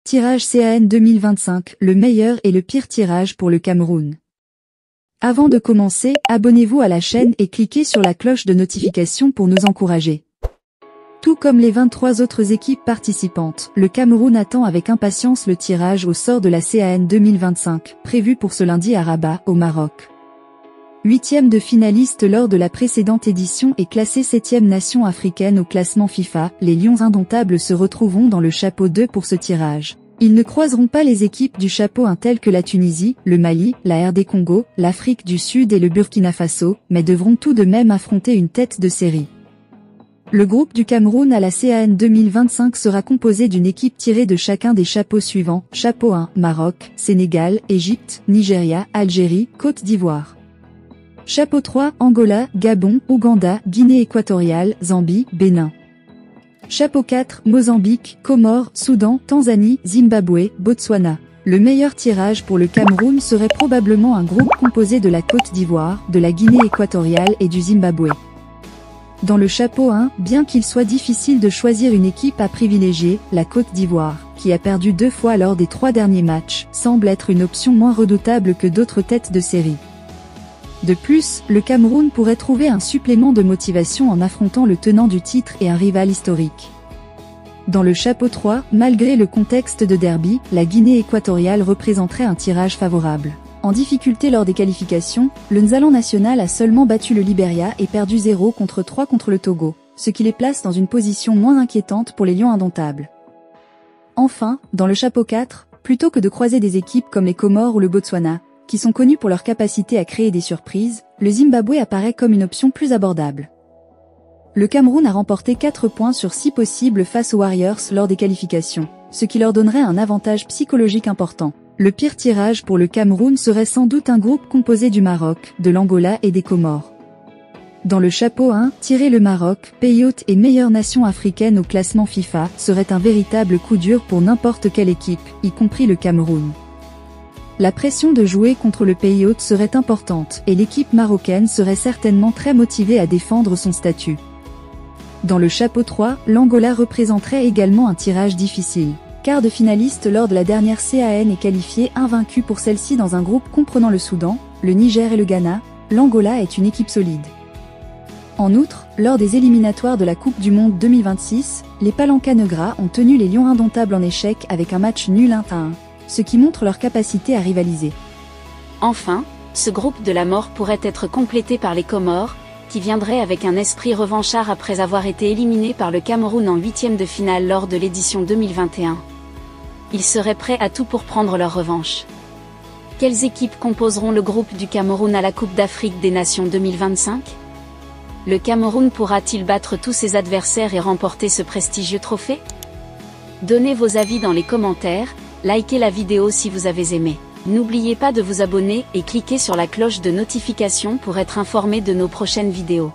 Tirage CAN 2025, le meilleur et le pire tirage pour le Cameroun. Avant de commencer, abonnez-vous à la chaîne et cliquez sur la cloche de notification pour nous encourager. Tout comme les 23 autres équipes participantes, le Cameroun attend avec impatience le tirage au sort de la CAN 2025, prévu pour ce lundi à Rabat, au Maroc. 8e de finaliste lors de la précédente édition et classée 7e nation africaine au classement FIFA, les Lions indomptables se retrouveront dans le chapeau 2 pour ce tirage. Ils ne croiseront pas les équipes du chapeau 1 telles que la Tunisie, le Mali, la RD Congo, l'Afrique du Sud et le Burkina Faso, mais devront tout de même affronter une tête de série. Le groupe du Cameroun à la CAN 2025 sera composé d'une équipe tirée de chacun des chapeaux suivants, chapeau 1, Maroc, Sénégal, Égypte, Nigeria, Algérie, Côte d'Ivoire. Chapeau 3, Angola, Gabon, Ouganda, Guinée équatoriale, Zambie, Bénin. Chapeau 4, Mozambique, Comores, Soudan, Tanzanie, Zimbabwe, Botswana. Le meilleur tirage pour le Cameroun serait probablement un groupe composé de la Côte d'Ivoire, de la Guinée équatoriale et du Zimbabwe. Dans le chapeau 1, bien qu'il soit difficile de choisir une équipe à privilégier, la Côte d'Ivoire, qui a perdu 2 fois lors des 3 derniers matchs, semble être une option moins redoutable que d'autres têtes de série. De plus, le Cameroun pourrait trouver un supplément de motivation en affrontant le tenant du titre et un rival historique. Dans le chapeau 3, malgré le contexte de derby, la Guinée équatoriale représenterait un tirage favorable. En difficulté lors des qualifications, le Nzalan national a seulement battu le Libéria et perdu 0-3 contre le Togo, ce qui les place dans une position moins inquiétante pour les Lions indomptables. Enfin, dans le chapeau 4, plutôt que de croiser des équipes comme les Comores ou le Botswana, qui sont connus pour leur capacité à créer des surprises, le Zimbabwe apparaît comme une option plus abordable. Le Cameroun a remporté 4 points sur 6 possibles face aux Warriors lors des qualifications, ce qui leur donnerait un avantage psychologique important. Le pire tirage pour le Cameroun serait sans doute un groupe composé du Maroc, de l'Angola et des Comores. Dans le chapeau 1, tirer le Maroc, pays hôte et meilleure nation africaine au classement FIFA, serait un véritable coup dur pour n'importe quelle équipe, y compris le Cameroun. La pression de jouer contre le pays hôte serait importante et l'équipe marocaine serait certainement très motivée à défendre son statut. Dans le chapeau 3, l'Angola représenterait également un tirage difficile. Quart de finaliste lors de la dernière CAN est qualifié invaincu pour celle-ci dans un groupe comprenant le Soudan, le Niger et le Ghana, l'Angola est une équipe solide. En outre, lors des éliminatoires de la Coupe du Monde 2026, les Palanca-Negras ont tenu les Lions indomptables en échec avec un match nul 1-1. Ce qui montre leur capacité à rivaliser. Enfin, ce groupe de la mort pourrait être complété par les Comores, qui viendraient avec un esprit revanchard après avoir été éliminés par le Cameroun en 8e de finale lors de l'édition 2021. Ils seraient prêts à tout pour prendre leur revanche. Quelles équipes composeront le groupe du Cameroun à la Coupe d'Afrique des Nations 2025 ? Le Cameroun pourra-t-il battre tous ses adversaires et remporter ce prestigieux trophée ? Donnez vos avis dans les commentaires. Likez la vidéo si vous avez aimé. N'oubliez pas de vous abonner et cliquez sur la cloche de notification pour être informé de nos prochaines vidéos.